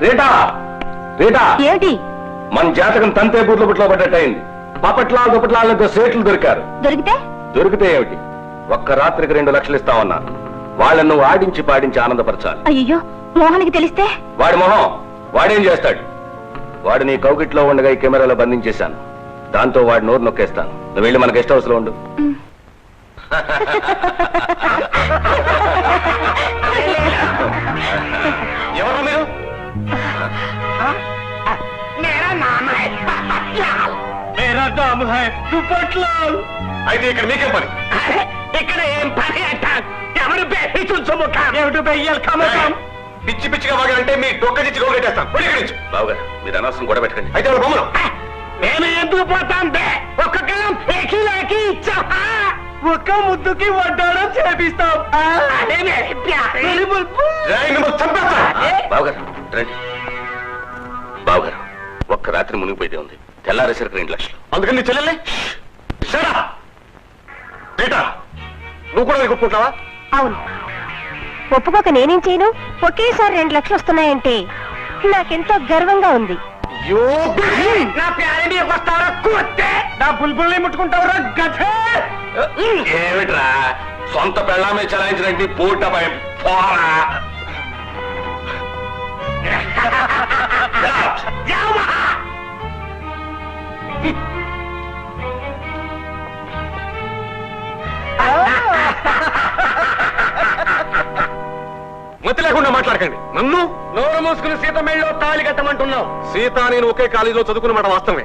Rita Rita ఏమిటి? మన జాతకం తంతే బూట్ల బుట్లో పడ్డట్టయింది. పపట్లాలతో సేట్లు దొరికారు. దొరికితే ఏమిటి? ఒక్క రాత్రికి 2 లక్షలు ఇస్తామన్నా. వాళ్ళని నువ్వు ఆడించి పాడించి ఆనందపరచాలి. అయ్యో, మోహన్కి తెలిస్తే? వాడి మొహం వాడేం చేస్తాడు? వాడు నీ కౌగిట్లో ఉండగా ఈ కెమెరాలో బంధించేశాను. దాంతో వాడి నోరు నొక్కేస్తాను. నువ్వు వెళ్ళి మన గెస్ట్ హౌస్ లో ఉండు. ఎవరు మీరు? అయితే ఇక్కడ మీకేం పని? ఇక్కడ ఏం పని అంటారు? ఎవరు పిచ్చి పిచ్చిగా వాగారంటే మీ డొక్కడిచ్చి గోగెట్టేస్తాను. బావుగారు, మీరు అనవసరం కూడా పెట్టకండి. అయితే వాళ్ళు బొమ్మను మేము ఎందుకు పోతాం? ఒక్క కలం ఇచ్చా, ఒక్క ముద్దుకి వడ్డాడం చేపిస్తాం. బావుగారు రండి. బావుగారు, ఒక్క రాత్రి మునిగిపోయితే ఉంది. తెల్లారేసరికి 2 లక్షలు. అందుకని నీ చెల్లెల్ని నువ్వు కూడా ఒప్పుకుంటావా? అవును, ఒప్పుకోక నేనేం చేయను. ఒకేసారి 2 లక్షలు వస్తున్నాయంటే నాకెంతో గర్వంగా ఉంది. నా ప్యారెంట్ వస్తావరా కుత్తే? నా బుల్బుల్ని ముట్టుకుంటావరా గధే? ఏమిట్రా సొంత పెళ్ళామే చలాయించినట్టు పూట పోరా. మతి లేకుండా మాట్లాడకండి. నన్ను నోరు మూసుకుని సీత మెళ్ళలో తాళి కట్టమంటున్నావు. సీత నేను ఒకే కాలేజీలో చదువుకున్నమాట వాస్తవమే.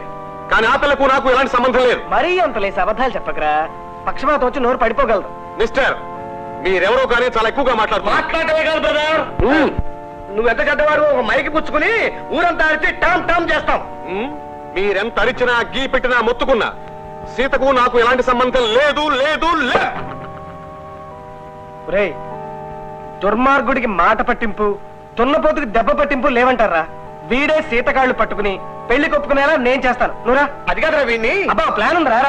కానీ ఆ పిల్లకు నాకు ఎలాంటి సంబంధం లేదు. మరీ అంత లేసి అబద్ధాలు చెప్పకరా. పక్షపాతం వచ్చి నోరు పడిపోగలదు. మిస్టర్, మీరెవరో కానీ చాలా ఎక్కువగా మాట్లాడటమే కాదు బ్రదర్, నువ్వెంత చెడ్డవాడు. ఒక మైకి పుచ్చుకుని ఊరంతా అరిచి టామ్ టామ్ చేస్తాం. మీరెంత అరిచినా గీ పెట్టినా మొత్తుకున్నా సీతకు నాకు ఎలాంటి సంబంధం లేదు లేదు లేదు. రేయ్, దుర్మార్గుడికి మాట పట్టింపు, దున్నపోతుకి దెబ్బ పట్టింపు లేవంటారా? వీడే సీతకాళ్ళు పట్టుకుని పెళ్లి కొప్పుకునేలా నేను చేస్తాను. నువ్వురా. అది కాదురా వీడిని. అబ్బా ప్లాన్ ఉందిరా.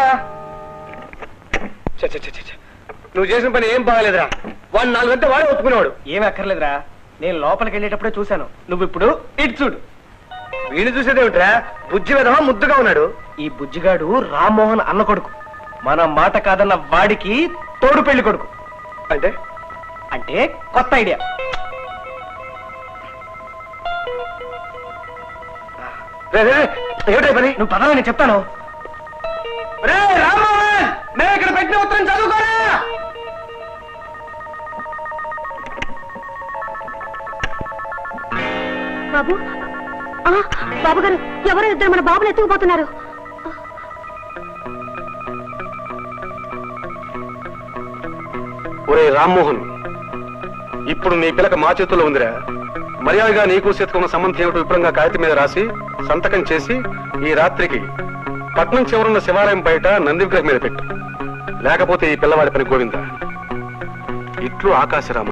నువ్వు చేసిన పని ఏం బాగాలేదురా. వాడు 4 గంటలు వాడే ఒప్పుకునేవాడు. ఏం అక్కర్లేదురా, నేను లోపలికి వెళ్ళేటప్పుడే చూశాను. నువ్వు ఇప్పుడు ఇటు చూడు. వీడిని చూసేదేమిట్రా? బుజ్జి విధమా ముద్దుగా ఉన్నాడు. ఈ బుజ్జిగాడు రామ్మోహన్ అన్న కొడుకు. మన మాట కాదన్న వాడికి తోడు పెళ్లి కొడుకు. అంటే అంటే కొత్త ఐడియా. ఏమిటో పని? నువ్వు పదవి నేను చెప్తాను. రే రామ్మోహన్, నేను ఇక్కడ పెట్టిన ఉత్తరం చదువుకోరా. బాబు, బాబు గారు, ఎవరో 2 మన బాబుని ఎత్తుకుపోతున్నారు. ఒరే రామ్మోహన్, ఇప్పుడు నీ పిల్లక మా చేతుల్లో ఉందిరా. మర్యాదగా నీకు సీతకున్న సంబంధం ఏమిటో విపురంగా కాగితం మీద రాసి సంతకం చేసి ఈ రాత్రికి పట్నం చివరున్న శివాలయం బయట నంది విగ్రహం మీద పెట్టు. లేకపోతే ఈ పిల్లవాడి పని గోవిందా. ఇట్లు ఆకాశరామ.